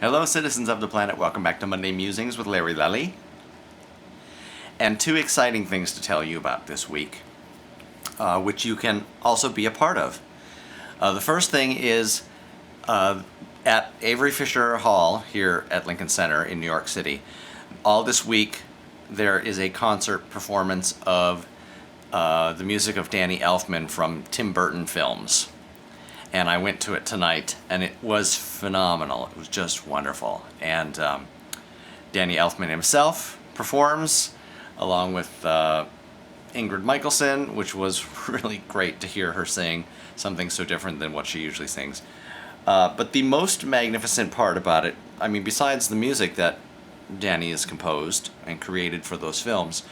Hello, citizens of the planet. Welcome back to Monday Musings with Larry Lelli. And two exciting things to tell you about this week, which you can also be a part of. The first thing is at Avery Fisher Hall here at Lincoln Center in New York City. All this week there is a concert performance of the music of Danny Elfman from Tim Burton films. And I went to it tonight, and it was phenomenal. It was just wonderful. And Danny Elfman himself performs, along with Ingrid Michaelson, which was really great to hear her sing something so different than what she usually sings. But the most magnificent part about it, I mean, besides the music that Danny has composed and created for those films,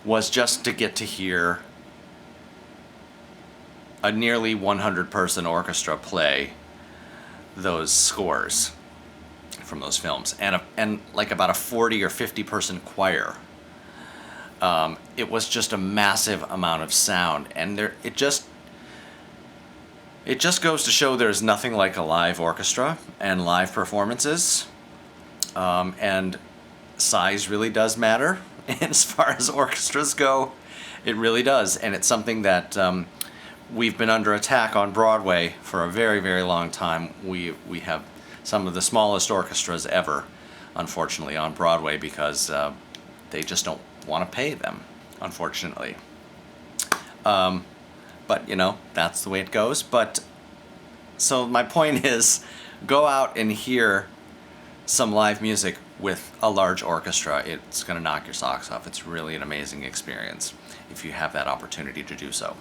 was just to get to hear a nearly 100-person orchestra play those scores from those films, and like about a 40 or 50-person choir. It was just a massive amount of sound, and it just goes to show there's nothing like a live orchestra and live performances, and size really does matter. And as far as orchestras go, it really does, and it's something that we've been under attack on Broadway for a very, very long time. We have some of the smallest orchestras ever, unfortunately, on Broadway because they just don't want to pay them, unfortunately. But, you know, that's the way it goes. But, so my point is, go out and hear some live music with a large orchestra. It's going to knock your socks off. It's really an amazing experience if you have that opportunity to do so.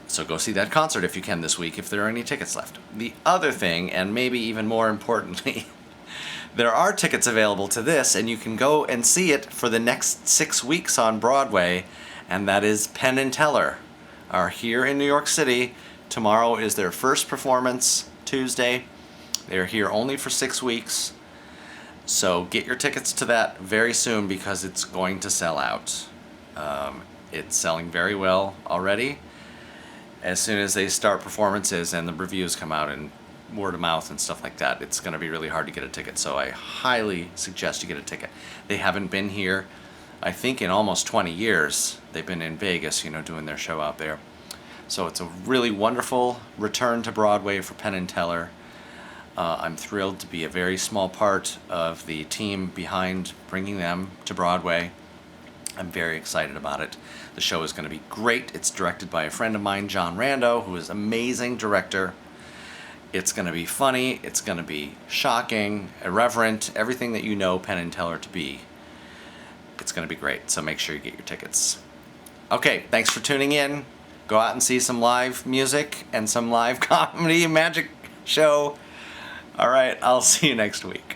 So go see that concert if you can this week, if there are any tickets left. The other thing, and maybe even more importantly, there are tickets available to this, and you can go and see it for the next 6 weeks on Broadway, and that is PENN TELLER are here in New York City. Tomorrow is their first performance, Tuesday. They're here only for 6 weeks. So get your tickets to that very soon because it's going to sell out. It's selling very well already. As soon as they start performances and the reviews come out and word of mouth and stuff like that, it's going to be really hard to get a ticket. So I highly suggest you get a ticket. They haven't been here, I think, in almost 20 years. They've been in Vegas, doing their show out there. So it's a really wonderful return to Broadway for PENN TELLER. I'm thrilled to be a very small part of the team behind bringing them to Broadway. I'm very excited about it. The show is going to be great. It's directed by a friend of mine, John Rando, who is an amazing director. It's going to be funny. It's going to be shocking, irreverent, everything that you know PENN TELLER to be. It's going to be great, so make sure you get your tickets. Okay, thanks for tuning in. Go out and see some live music and some live comedy magic show. All right, I'll see you next week.